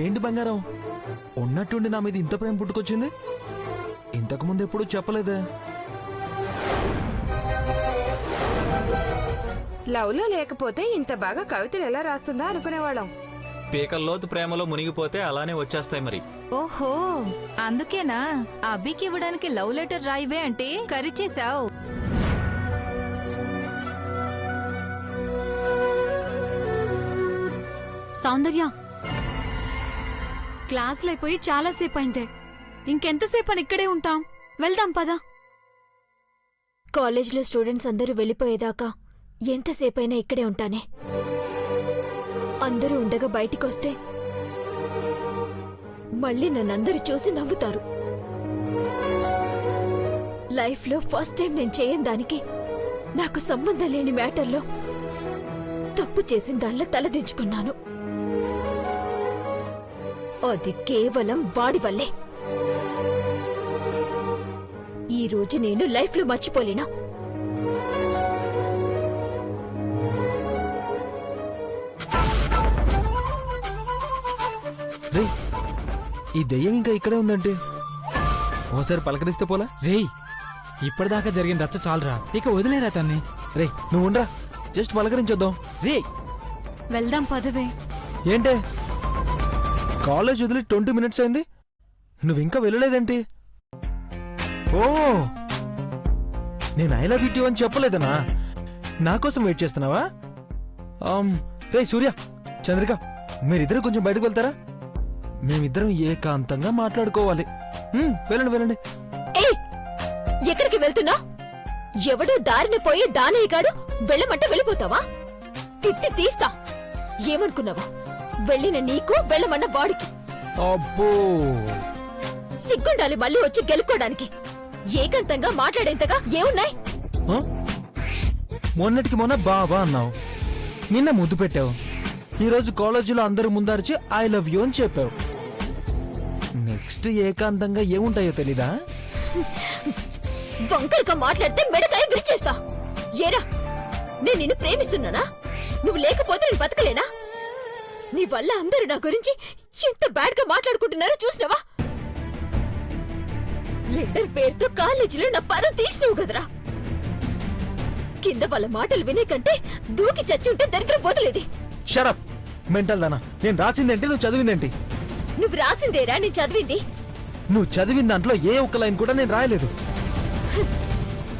ఏంటి బంగారం, ఉన్నట్టుండి నా మీద ఇంత ప్రేమ పుట్టుకొచ్చింది? ఇంతకు ముందు ఎప్పుడు చెప్పలేదే. లవ్ లో లేకపోతే ఇంత బాగా కవితలు ఎలా రాస్తుందా అనుకునేవాళ్ళం. పీకల్లోతు ప్రేమలో మునిగిపోతే అలానే వచ్చేస్తాయి మరి. ఓహో, అందుకేనా అభికి ఇవ్వడానికి లవ్ లెటర్ రాయివే అంటే కరిచేశావు. సౌందర్య, క్లాసులు అయిపోయి చాలాసేపు అయిందే. ఇంకెంతసేపు అని ఇక్కడే ఉంటాం? వెళ్దాం పదా. కాలేజ్లో స్టూడెంట్స్ అందరూ వెళ్ళిపోయేదాకా ఎంతసేపైనా ఇక్కడే ఉంటానే. అందరూ ఉండగా బయటికొస్తే మళ్ళీ నన్నందరూ చూసి నవ్వుతారు. లైఫ్లో ఫస్ట్ టైం నేను చేయని దానికి, నాకు సంబంధం లేని మ్యాటర్లో తప్పు చేసిన దానిలో తలదించుకున్నాను. అది కేవలం వాడి వల్లే. ఈ రోజు నేను లైఫ్లో మర్చిపోలేను. రే, ఈ దెయ్యం ఇంకా ఇక్కడే ఉందంటే ఓసారి పలకరిస్తే పోలా? రేయ్, ఇప్పటిదాకా జరిగిన రచ్చ చాలరా, ఇక వదిలేరా తన్ని. రే నువ్వు ఉండరా, జస్ట్ పలకరించొద్దాం. రే, వెళ్దాం పదవే. ఏంటే, కాలేజ్ వదిలి 20 minutes అయింది, నువ్వింకా వెళ్ళలేదేంటి? ఓ, నేను ఐ లవ్ యూ అని చెప్పలేదనా? నా కోసం వెయిట్ చేస్తున్నావా? రే సూర్య, చంద్రిక, మీరిద్దరు కొంచెం బయటకు వెళ్తారా? మేమిద్దరం ఏకాంతంగా మాట్లాడుకోవాలి. వెళ్ళండి వెళ్ళండి. ఏయ్, ఎక్కడికి వెళ్తున్నా? ఎవడో దారిన పోయి దానయ్యగాడు వెళ్ళమంటే వెళ్ళిపోతావా? తిత్తి తీస్తా. ఏమనుకున్నావా? వెళ్ళిన నీకు, వెళ్ళమన్న వాడికి. అబ్బో, సిగ్గుండాలి మళ్ళీ వచ్చి గెలుక్కోడానికి. ఏకాంతంగా మాట్లాడేంతగా ఏమున్నాయి? మొన్నటికి మొన్న బాబా అన్నావు, నిన్న ముద్దు పెట్టావు, ఈరోజు కాలేజీలో అందరూ ముందరిచి ఐ లవ్ యూ అని చెప్పావు. నెక్స్ట్ ఏకాంతంగా ఏముంటాయో తెలీదా? వంకరగా మాట్లాడితే మెడకాయ విరిచేస్తా. ఏరా, నేను నిన్ను ప్రేమిస్తున్నానా? నువ్వు లేకపోతే నేను బతకలేనా? నీ వల్ల అందరూ నా గురించి ఎంత బ్యాడ్ గా మాట్లాడుకుంటున్నారో చూసినావా? లెటర్ పేరుతో కాలేజీలో నా పరువు తీసినావు కదరా. కింద వాళ్ళ మాటలు వినే కంటే దూకి చచ్చి ఉంటే దరిద్రం పోతలేది. షరప్ మెంటల్ దానా, నేను రాసిందేంటి, నువ్వు చదివిందేంటి? నువ్వు రాసిందేరా నేను చదివింది. నువ్వు చదివిన దాంట్లో ఏ ఒక్క లైన్ కూడా నేను రాయలేదు.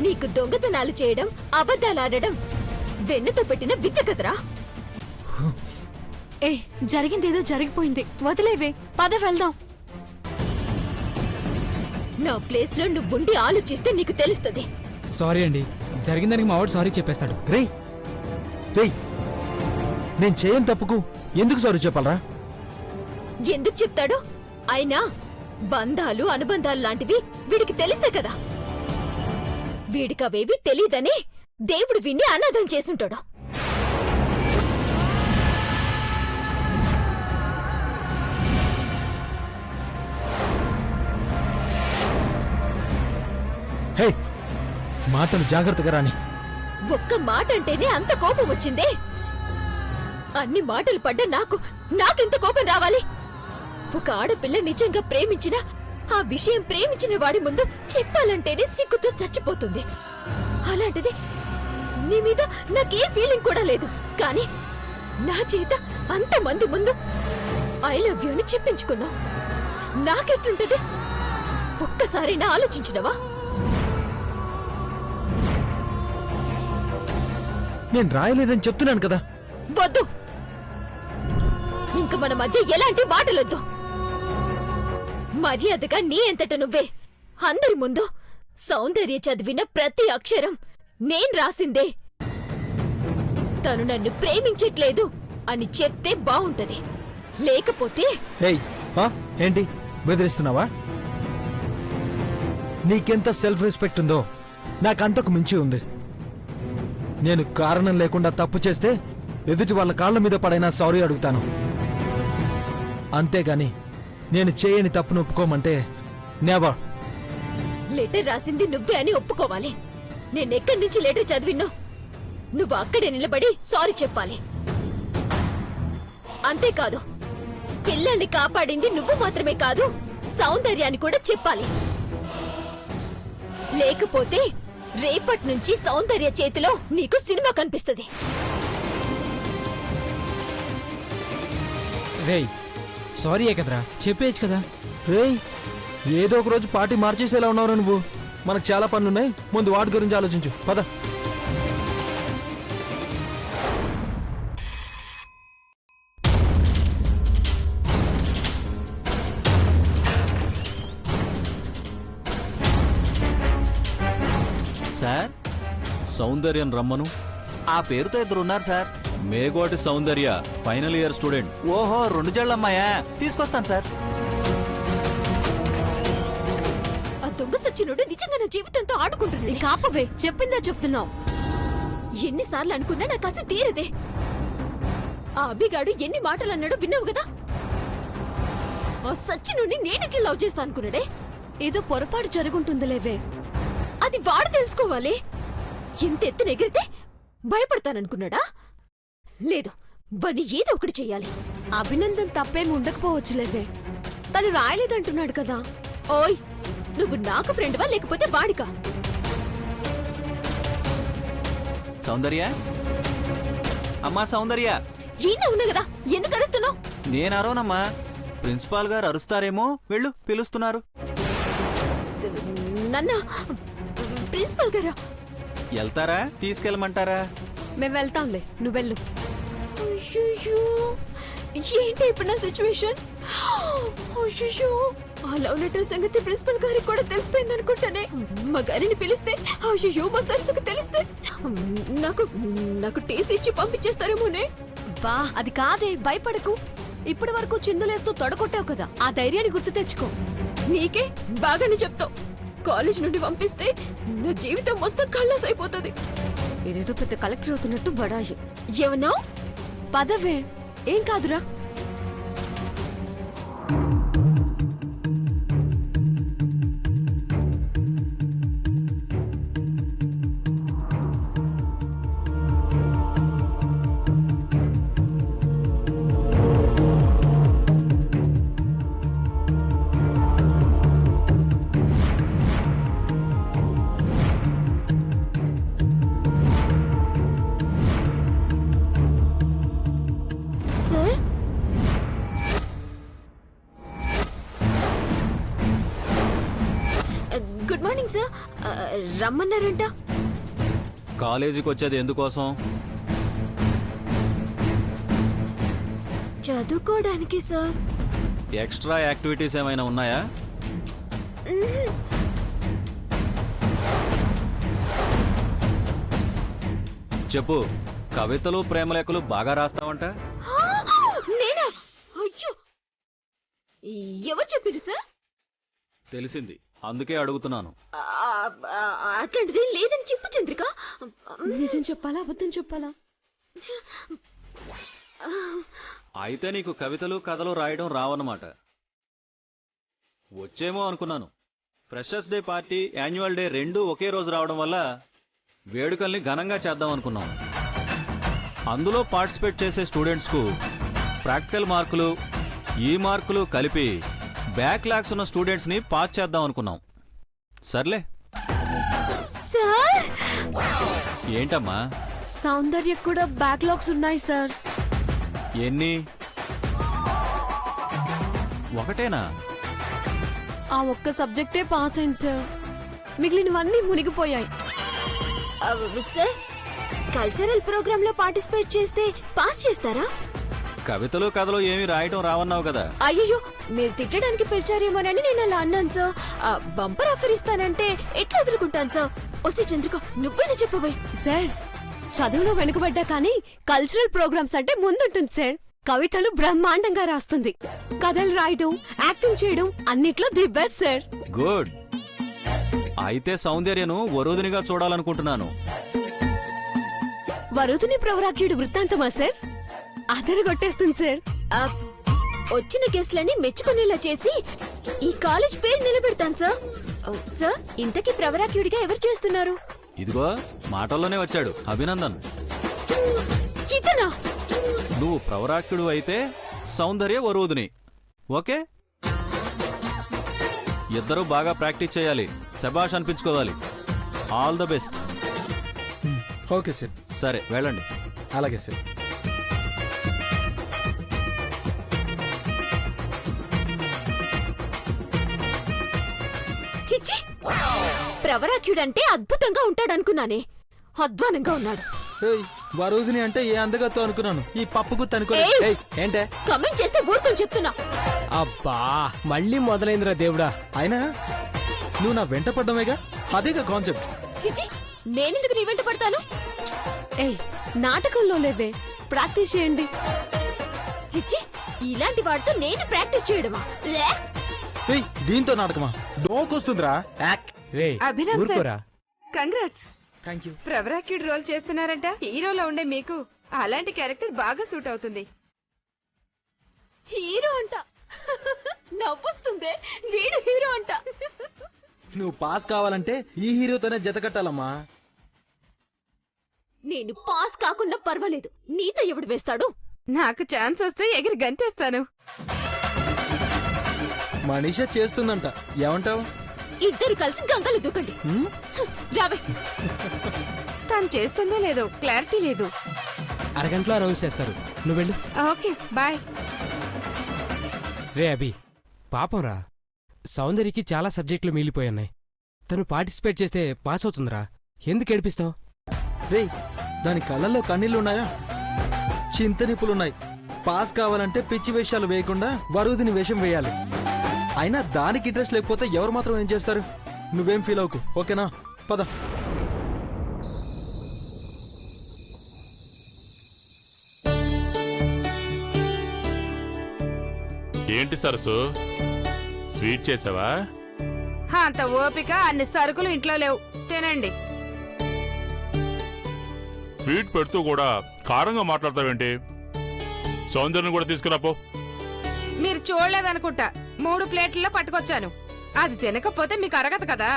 నీకు దొంగతనాలు చేయడం, అబద్ధాలాడడం వెన్నతో పెట్టిన విద్య కదరా. ఏ, జరిగిందేదో జరిగిపోయింది, వదిలేవే. పద వెళ్దాం. నా ప్లేస్ లో నువ్వుండి ఆలోచిస్తే నీకు తెలుస్తుంది. సారీ అండి, జరిగిందానికి మా వాడు సారీ చెప్పేస్తాడు. రేయ్ రేయ్, నేను చేయని తప్పుకు ఎందుకు సారీ చెప్పాలరా? ఎందుకు చెప్తాడు? అయినా బంధాలు, అనుబంధాలు లాంటివి వీడికి తెలిస్తే కదా. వీడికవేవి తెలీదని దేవుడు విన్ని అనాథం చేసుంటాడు. హే, మాటలు జాగ్రత్తగా రాని. ఒక్క మాట అంటేనే అంత కోపం వచ్చిందే? అన్ని మాటలు పడ్డ నాకెంత కోపం రావాలి? ఒక ఆడపిల్ల నిజంగా ప్రేమించినా ఆ విషయం ప్రేమించిన వాడి ముందు చెప్పాలంటేనే సిగ్గుతో చచ్చిపోతుంది. అలాంటిది నీ మీద నాకే ఫీలింగ్ కూడా లేదు, కానీ నా చేత అంతమంది ముందు ఐ లవ్ యూ అని చెప్పించుకున్నావు. నాకెట్లుంటది? ఒక్కసారైనా ఆలోచించినవా? నేను రాయలేదని చెప్తున్నాను కదా. వద్దు, ఇంక మన మధ్య ఎలాంటి మాటలొద్దు. మర్యాదగా నీ ఎంతట నువ్వే అందరి ముందు సౌందర్య చదివిన ప్రతి అక్షరం నేను రాసిందే. తను నన్ను ప్రేమించట్లేదు అని చెప్తే బావుంటది. లేకపోతే ఏంటి బెదిరిస్తున్నావా? నీకెంత సెల్ఫ్ రెస్పెక్ట్ ఉందో నాకంతకు మించి ఉంది. నేను కారణం లేకుండా తప్పు చేస్తే ఎదుటి వాళ్ళ కాళ్ళ మీద పడైనా సారీ అడుగుతాను. అంతేగాని నేను చేయని తప్పును ఒప్పుకోమంటే నెవర్. లెటర్ రాసింది నువ్వే అని ఒప్పుకోవాలి. నేనెక్కడి నుంచి లెటర్ చదివినో నువ్వు అక్కడే నిలబడి సారీ చెప్పాలి. అంతేకాదు, పిల్లల్ని కాపాడింది నువ్వు మాత్రమే కాదు, సౌందర్యాన్ని కూడా చెప్పాలి. లేకపోతే రేపటి నుంచి సౌందర్య చేతిలో నీకు సినిమా కనిపిస్తుంది. రేయ్ సారీయే కదరా, చెప్పేయచ్చు కదా. రేయ్, ఏదో ఒక రోజు పార్టీ మార్చేసేలా ఉన్నావు నువ్వు. మనకు చాలా పనులున్నాయి, ముందు వాటి గురించి ఆలోచించు. పద. సార్, సౌందర్యం రమ్మను. ఆ పేరుతో ఇద్దరు ఉన్నారు సార్. మేగోటి సౌందర్య, ఫైనల్ ఇయర్ స్టూడెంట్. ఓహో, 2 జళ్ళమ్మాయా? తీసుకొస్తాను సార్. ఆ దొంగ సచ్చినుడు నిజంగా నా జీవితంతో ఆడుకుంటున్నాడు. కాపవే, చెప్పిందా చెప్తున్నావు. ఎన్నిసార్లు అనుకున్నా నాకు కసి తీరదే. ఆ అభిగాడు ఎన్ని మాటలు అన్నాడో విన్నావు కదా. ఆ సచ్చినుడిని నేనెట్లా లవ్ చేస్తా అనుకున్నాడే. ఏదో పొరపాటు జరుగుంటుందిలేవే. అది వాడు తెలుసుకోవాలి. ఇంత ఎత్తున ఎగిరితే భయపడతాననుకున్నాడా? లేదు, వాణ్ణి ఏదో ఒకటి చెయ్యాలి. అభినందన్ తప్పేమి ఉండకపోవచ్చులేవే. తను రాయలేదంటున్నాడు కదా. ఓయ్, నువ్వు నాకు ఫ్రెండ్వా లేకపోతే వాడికా? సౌందర్య, అమ్మా సౌందర్య. ఈయన ఉన్నా కదా, ఎందుకు అరుస్తున్నావు? నేను అరవనమ్మా, ప్రిన్సిపాల్ గారు అరుస్తారేమో. వెళ్ళు, పిలుస్తున్నారు. నన్న ప్రిన్సిపల్ గారా? వెళ్తారా, తీసుకెళ్ళమంటారా? మేము వెళ్తాంలే, నువ్వెళ్ళు. అయ్యో, ఏంటి ఇప్పుడు నా సిచ్యువేషన్? అయ్యో, ఆ లవ్ లెటర్ సంగతి ప్రిన్సిపల్ గారికి కూడా తెలిసిపోయింది అనుకుంటానే. మా గారిని పిలిస్తే, అయ్యో మా సరస్సుకు తెలిస్తే నాకు నాకు టేస్ట్ ఇచ్చి పంపించేస్తారేమోనే. బా, అది కాదే, భయపడకు. ఇప్పటి వరకు చిందులేస్తూ తొడగొట్టావు కదా, ఆ ధైర్యాన్ని గుర్తు తెచ్చుకో. నీకే బాగానే చెప్తావు. కాలేజ్ నుండి పంపిస్తే నా జీవితం మొత్తం కల్లాస్ అయిపోతుంది. ఇదేదో పెద్ద కలెక్టర్ అవుతున్నట్టు బడాయి. ఏమన్నా? పదవే, ఏం కాదురా. Sir, good morning sir. రమ్మన్నారంట. కాలేజీకి వచ్చేది ఎందుకోసం? చదువుకోవడానికి సార్. ఎక్స్ట్రా యాక్టివిటీస్ ఏమైనా ఉన్నాయా? చెప్పు. కవితలు, ప్రేమలేఖలు బాగా రాస్తావంట. నేనా? అయ్యో, ఎవరు చెప్పారు సార్? తెలిసింది, అందుకే అడుగుతున్నాను. అట్లాంటిది లేదని చెప్పు చంద్రిక. నిజం చెప్పాలా, అబద్ధం చెప్పాలా? అయితే నీకు కవితలు, కథలు రాయడం రావన్నమాట. వచ్చేమో అనుకున్నాను. Freshers day party, annual day రెండూ ఒకే రోజు రావడం వల్ల వేడుకల్ని ఘనంగా చేద్దాం అనుకున్నాం. అందులో పార్టిసిపేట్ చేసే స్టూడెంట్స్కు ప్రాక్టికల్ మార్కులు, ఈ మార్కులు కలిపి బ్యాక్లాగ్స్ ఉన్న స్టూడెంట్స్ని పాస్ చేద్దాం అనుకున్నాం. సర్లే. సార్, ఏంటమ్మా? సౌందర్య కూడా బ్యాక్లాగ్స్ ఉన్నాయి సార్. ఎన్ని? ఒకటేనా? ఆ ఒక్క సబ్జెక్టే పాస్ అయింది సార్, మిగిలినవన్నీ మునిగిపోయాయి. సార్, కల్చరల్ ప్రోగ్రామ్ లో పార్టిసిపేట్ చేస్తే పాస్ చేస్తారా? కవితలు, కథలు ఏమీ రాయటం రావన్నావు కదా. అయ్యో, మీరు తిట్టడానికి పిలిచారేమోనని నేను అలా అన్నాను సార్. బంపర్ ఆఫర్ ఇస్తానంటే ఎట్లా వదులుకుంటాను సార్? వస్తే చంద్రిక, నువ్వేనా చెప్పవే. సార్, చదువులో వెనుకబడ్డా కానీ కల్చరల్ ప్రోగ్రామ్స్ అంటే ముందుంటుంది సార్. కవితలు బ్రహ్మాండంగా రాస్తుంది, కథలు రాయడం, యాక్టింగ్ చేయడం అన్నిట్లో ది బెస్ట్ సార్. గుడ్. అయితే సౌందర్యను వరోధినిగా చూడాలనుకుంటున్నాను. వరుదిని ప్రవరాఖ్యుడు వృత్తాంతమా సార్? అదరగొట్టేస్తుంది సార్. ఆ, వచ్చిన గెస్ట్లని మెచ్చుకునేలా చేసి ఈ కాలేజ్ పేరు నిలబెడతాను సార్. సార్, ఇంతకీ ప్రవరాఖ్యుడిగా ఎవరు చేస్తున్నారు? ఇదిగో మాటల్లోనే వచ్చాడు అభినందన్. ఇతనా? నువ్వు ప్రవరాక్యుడు అయితే సౌందర్య వరువుదిని. ఓకే, ఇద్దరూ బాగా ప్రాక్టీస్ చేయాలి, శబాష్ అనిపించుకోవాలి. All the best. Okay sir. సరే వెళ్ళండి. అలాగే సార్. చిచ్చి, ప్రవరాఖ్యుడంటే అద్భుతంగా ఉంటాడనుకున్నానే, అధ్వానంగా ఉన్నాడు. ఏయ్, వరుదిని అంటే ఏ అందగతో అనుకున్నాను, ఈ పప్పుకు తనుకో. ఏయ్! ఏంటే కమెంట్ చేస్తే ఊరుకొని చెప్తున్నా. అబ్బా మళ్ళీ మొదలైందిరా దేవుడా. అయినా నువ్వు నా వెంట పడ్డమేగా, అదేగా కాన్సెప్ట్. చిచి, నేనెందుకు నీ వెంట పడతాను? ఏయ్, నాటకంలో లేవే, ప్రాక్టీస్ చేయండి. చిచి, ఇలాంటి వాడితో నేను ప్రాక్టీస్ చేయడమా? లే. ఏయ్, దీంతో నాటకమా? డోకొస్తుందిరా. రేయ్, అభిరామ్ సార్, ఊరుకోరా. కంగ్రాట్స్. Thank you. ప్రవరాక్యుడ్ రోల్ చేస్తున్నారంట. హీరోలో ఉండే మీకు అలాంటి క్యారెక్టర్ బాగా సూట్ అవుతుంది. హీరో అంట. నవ్వొస్తుందే, వీడు హీరో అంట. నువ్వు పాస్ కావాలంటే ఈ హీరోతోనే జత కట్టాలమ్మా. నేను పాస్ కాకుండా పర్వాలేదు, నీతో ఎవడు వేస్తాడు? నాకు ఛాన్స్ వస్తే ఎగిరి గంతేస్తాను. మనీషా చేస్తుందంట, ఏమంటావు? ఇద్దరు కలిసి గంగలు దూకండి. రావే. తను చేస్తుందో లేదో క్లారిటీ లేదు. అరగంటలో అనౌన్స్ చేస్తారు, నువ్వు వెళ్ళు. Okay bye. రే అభి, పాపం రా, సౌందర్యకి చాలా సబ్జెక్టులు మిగిలిపోయాయి. తను పార్టిసిపేట్ చేస్తే పాస్ అవుతుందిరా, ఎందుకు ఏడిపిస్తావు? రేయ్, దాని కళ్ళల్లో కన్నీళ్లున్నాయా? చింతనిప్పులున్నాయి. పాస్ కావాలంటే పిచ్చి వేషాలు వేయకుండా వరుదిని వేషం వేయాలి. అయినా దానికి ఇంట్రెస్ట్ లేకపోతే ఎవరు మాత్రం ఏం చేస్తారు? నువ్వేం ఫీల్ అవ్వకు, ఓకేనా? పద. ఏంటి సరసు, స్వీట్ చేసావా? అంత ఓపిక అన్ని సరుకులు ఇంట్లో లేవు, తినండి. స్వీట్ పెడుతూ కూడా కారంగా మాట్లాడతావేంటి? సౌందర్యం కూడా తీసుకురాపో. మీరు చూడలేదనుకుంటా, 3 ప్లేట్లలో పట్టుకొచ్చాను. అది తినకపోతే మీకు అరగదు కదా.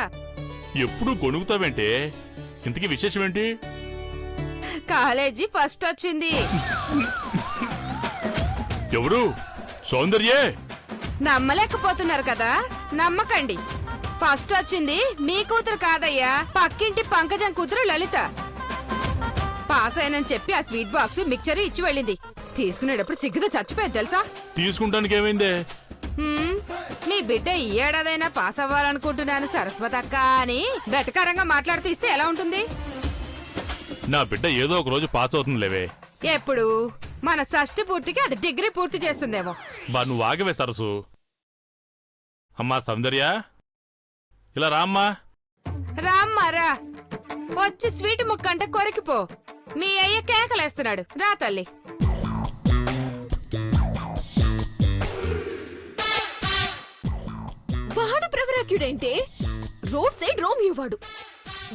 ఎప్పుడు గొణుగుతావేంటి? ఇంతకీ విశేషం ఏంటి? కాలేజీ ఫస్ట్ వచ్చింది. ఎవరు? సౌందర్యే? నమ్మలేకపోతున్నారు కదా, నమ్మకండి. ఫస్ట్ వచ్చింది మీ కూతురు కాదయ్యా, పక్కింటి పంకజం కూతురు లలిత. పాస్ అయినని చెప్పి ఆ స్వీట్ బాక్స్ మిక్చర్ ఇచ్చి వెళ్ళింది. తీసుకునేటప్పుడు సిగ్గుతో చచ్చిపోయింది తెలుసా? తీసుకుంటానికి ఏమైందే? మీ బిడ్డ ఈ ఏడాదైనా పాస్ అవ్వాలనుకుంటున్నాను సరస్వతి అక్క అని వెటకారంగా మాట్లాడుతూ ఇస్తే ఎలా ఉంటుంది? నా బిడ్డ ఏదో ఒక రోజు పాస్ అవుతుంది లేవే. ఎప్పుడు? మన షష్టి పూర్తికి అది డిగ్రీ పూర్తి చేస్తుందేమో. బా, నువ్వు ఆగవే సరసు. అమ్మా సౌందర్య, ఇలా రామ్మా. రామ్మారా, వచ్చి స్వీట్ ముక్కంటే కొరికిపో. మీ అయ్య కేకలేస్తున్నాడు, రా తల్లి. వాడు ప్రవరాఖ్యుడేంటే? రోడ్ సైడ్ రోమియో వాడు.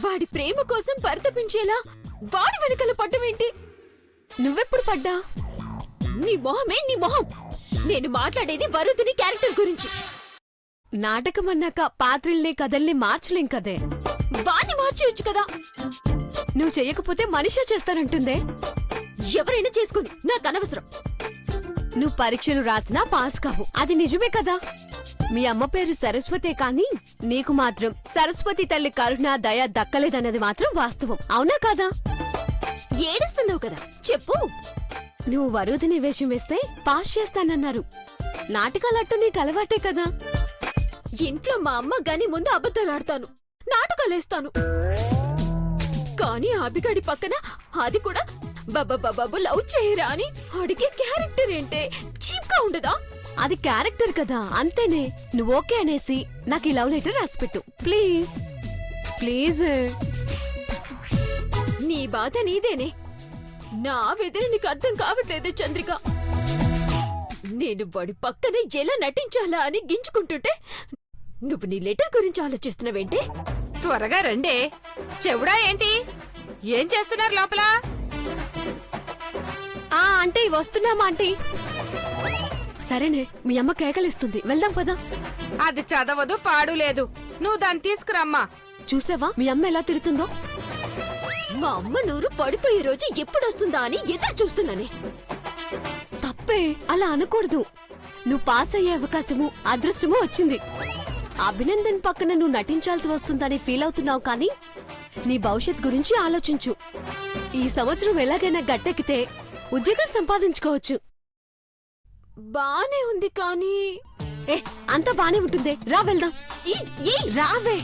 వాడి ప్రేమ కోసం పరితపించేలా వాడి వెనకల పడ్డమేంటి? నువ్వెప్పుడు పడ్డా? నీ మొహమే నీ మొహం. నేను మాట్లాడేది వరుదిని క్యారెక్టర్ గురించి. నాటకం అన్నాక పాత్రల్ని కథల్ని మార్చలేం కదే. వాణ్ణి మార్చేయచ్చు కదా. నువ్వు చెయ్యకపోతే మనిషా చేస్తానంటుందే. ఎవరైనా చేసుకుని నాకు అనవసరం. నువ్వు పరీక్షలు రాసినా పాస్ కావు, అది నిజమే కదా. మీ అమ్మ పేరు సరస్వతే కాని నీకు మాత్రం సరస్వతి తల్లి కరుణ దయ దక్కలేదన్నది మాత్రం వాస్తవం, అవునా కాదా? ఏడుస్తున్నావు కదా, చెప్పు. నువ్వు వరుదిని వేషం వేస్తే పాస్ చేస్తానన్నారు. నాటకాలట్టు నీకు అలవాటే కదా. ఇంట్లో మా అమ్మ గాని ముందు అబద్ధాలాడతాను, నాటకాలేస్తాను. కానీ అభిగడి పక్కన అది కూడా బాబు లవ్ చేయరా అని అడిగే క్యారెక్టర్ ఏంటే? చీప్ గా ఉండదా? అది క్యారెక్టర్ కదా, అంతేనే. నువ్వు ఓకే అనేసి నాకు ఈ లవ్ లెటర్ రాసిపెట్టు ప్లీజ్. ప్లీజ్. నీ బాధ నీదేనే, నా వేదన నీకు అర్థం కావట్లేదే చంద్రిక. నేను వాడి పక్కన ఎలా నటించాలా అని గింజుకుంటుంటే నువ్వు నీ లెటర్ గురించి ఆలోచిస్తున్నావేంటే? త్వరగా రండే. చెవుడా ఏంటి? ఏం చేస్తున్నారు లోపల? ఆంటీ వస్తున్నామా ఆంటీ? సరేనే, మీ అమ్మ కేకలిస్తుంది, వెళ్దాం పదా. అది చదవదు పాడు లేదు, నువ్వు దాన్ని తీసుకురమ్మా. చూసావా మీ అమ్మ ఎలా తిడుతుందో? మా అమ్మ నూరు పడిపోయే రోజు ఎప్పుడొస్తుందా అని ఎదురు చూస్తున్నానే. తప్పే, అలా అనకూడదు. నువ్వు పాస్ అయ్యే అవకాశము అదృష్టము వచ్చింది. అభినందన్ పక్కన నువ్వు నటించాల్సి వస్తుందని ఫీల్ అవుతున్నావు, కానీ నీ భవిష్యత్ గురించి ఆలోచించు. ఈ సంవత్సరం ఎలాగైనా గట్టెక్కితే ఉద్యోగం సంపాదించుకోవచ్చు. బానే ఉంది కానీ ఏ అంతా బానే ఉంటుంది, రా వెళ్దాం. రావే.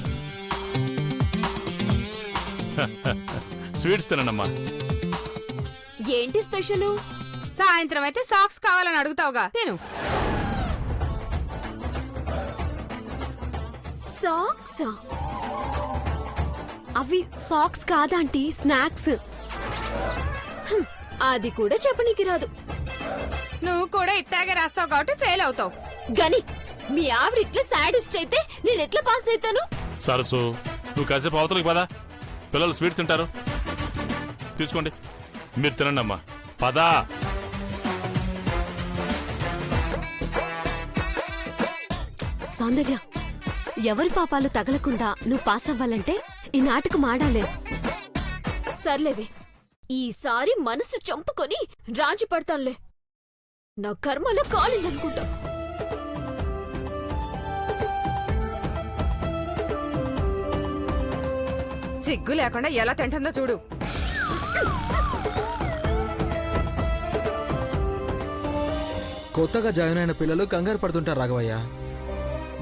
స్వీట్స్ తినండమ్మా. ఏంటి స్పెషల్? సాయంత్రం అయితే సాక్స్ కావాలని అడుగుతావుగా, తిను. సాక్సా? అవి సాక్స్ కాదంటీ, స్నాక్స్. అది కూడా చెప్పనీకి రాదు. నువ్వు కూడా ఇట్టాగే రాస్తావు కాబట్టి ఫెయిల్ అవుతావు. గని మీ ఆవిడ ఇట్లా సాడిస్ట్ అయితే నేనెట్లా పాస్ అవుతాను? సరసు, నువ్వు కాసేపు అవతలకి పదా, పిల్లలు స్వీట్స్ తింటారు. తీసుకోండి, మీరు తినండమ్మా. పదా. సౌందర్య, ఎవరి పాపాలు తగలకుండా నువ్వు పాస్ అవ్వాలంటే ఈ నాటకం ఆడాలే. సర్లేవే, ఈసారి మనసు చంపుకొని రాజీ పడతానులే. నా కర్మలో కాలిందనుకుంటా. సిగ్గు లేకుండా ఎలా తింటుందో చూడు. కొత్తగా జాయిన్ అయిన పిల్లలు కంగారు పడుతుంటారు రాఘవయ్య.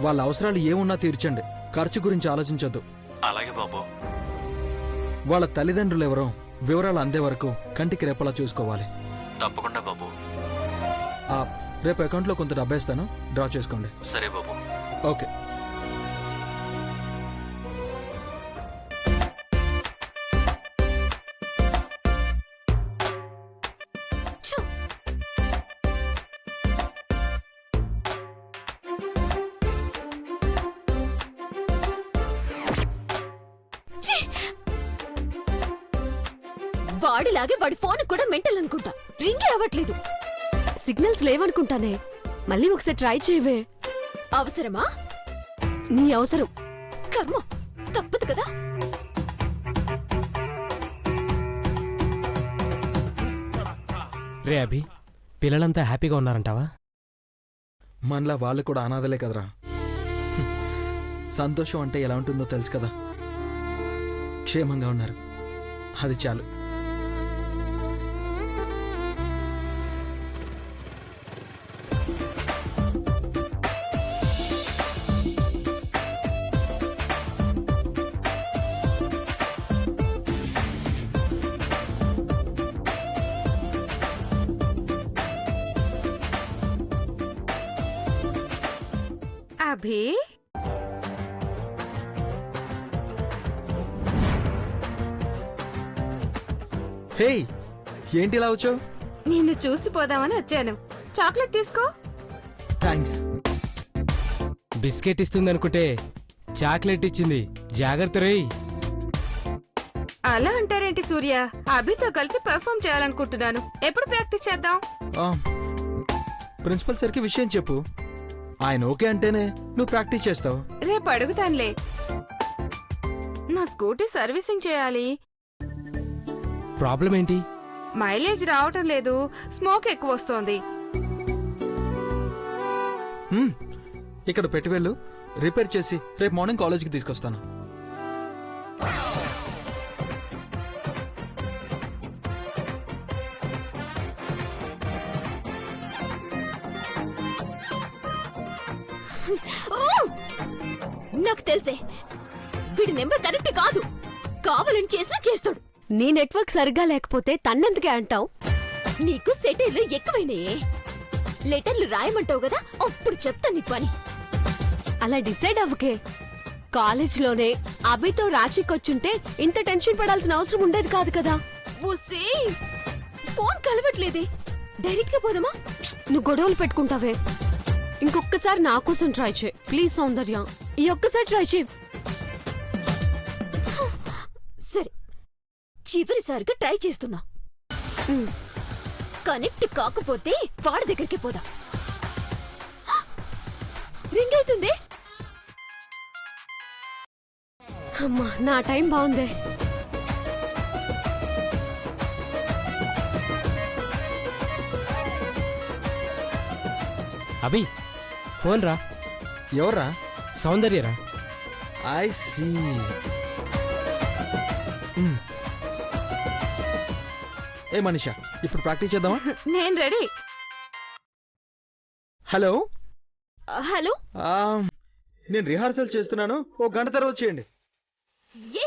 వాళ్ళ అవసరాలు ఏమున్నా తీర్చండి, ఖర్చు గురించి ఆలోచించొద్దు. అలాగే బాబు. వాళ్ళ తల్లిదండ్రులు ఎవరో వివరాలు అందే వరకు కంటికి రెప్పలా చూసుకోవాలి. తప్పకుండా బాబు. రేపు అకౌంట్లో కొంత డబ్బేస్తాను, డ్రా చేసుకోండి. సరే బాబు. ఓకే. వాడిలాగే వాడి ఫోన్ కూడా మెంటల్ అనుకుంటా, రింగే అవ్వట్లేదు. సిగ్నల్స్ లేవనుకుంటానే, మళ్ళీ ఒకసారి ట్రై చేయవే. అవసరమా? నీ అవసరం. కర్మ, తప్పదు కదా. రే అభి, పిల్లలంతా హ్యాపీగా ఉన్నారంటావా? మనలా వాళ్ళు కూడా అనాథలే కదరా. సంతోషం అంటే ఎలా ఉంటుందో తెలుసు కదా. క్షేమంగా ఉన్నారు, అది చాలు. అభి, హే, ఏంటి ఇలా వచ్చావు? నిన్ను చూసిపోదామని వచ్చాను. చాక్లెట్ తీసుకో. థ్యాంక్స్. బిస్కెట్ ఇస్తుందనుకుంటే చాక్లెట్ ఇచ్చింది, జాగ్రత్త రేయ్. అలా అంటారేంటి సూర్య? అభితో కలిసి పెర్ఫామ్ చేయాలనుకుంటున్నాను. ఎప్పుడు ప్రాక్టీస్ చేద్దాం? ప్రిన్సిపల్ సార్కి విషయం చెప్పు, ఆయన ఓకే అంటేనే నువ్వు ప్రాక్టీస్ చేస్తావు. రేపు అడుగుతానులే. నా స్కూటీ సర్వీసింగ్ చేయాలి. ప్రాబ్లం ఏంటి? మైలేజ్ రావటం లేదు, స్మోక్ ఎక్కువ వస్తోంది. ఇక్కడ పెట్టి వెళ్ళు, రిపేర్ చేసి రేపు మార్నింగ్ కాలేజీకి తీసుకొస్తాను. నాకు తెలిసే, వీడి నెంబర్ కరెక్ట్ కాదు. కావాలని చేసినా చేస్తాడు. నీ నెట్వర్క్ సరిగ్గా లేకపోతే తన్నెందుకే అంటావు? నీకు సెటైర్లు ఎక్కువైనాయే. లెటర్లు రాయమంటావు కదా, అప్పుడు చెప్తా నీ పని. అలా డిసైడ్ అవ్వకే. కాలేజ్లోనే అభితో రాజీకొచ్చుంటే ఇంత టెన్షన్ పడాల్సిన అవసరం ఉండేది కాదు కదా. ఊసే, ఫోన్ కలవట్లేదే. డైరెక్ట్ గా పోదామా? నువ్వు గొడవలు పెట్టుకుంటావే. ఇంకొకసారి నా కోసం ట్రై చేయి ప్లీజ్ సౌందర్య. ఈ ఒక్కసారి ట్రై చేయి. సరే, చివరిసారిగా ట్రై చేస్తున్నా. కనెక్ట్ కాకపోతే వాడి దగ్గరికి పోదాం. రింగ్ అవుతుంది. అమ్మా నా టైం బాగుందే. అభి ఫోన్ రా. ఎవర్రా? సౌందర్యరా. I see. ఏ మనీషా, ఇప్పుడు ప్రాక్టీస్ చేద్దామా? నేను రెడీ. హలో. హలో. నేను రిహార్సల్ చేస్తున్నాను, ఓ గంట తర్వాత చేయండి. ఏ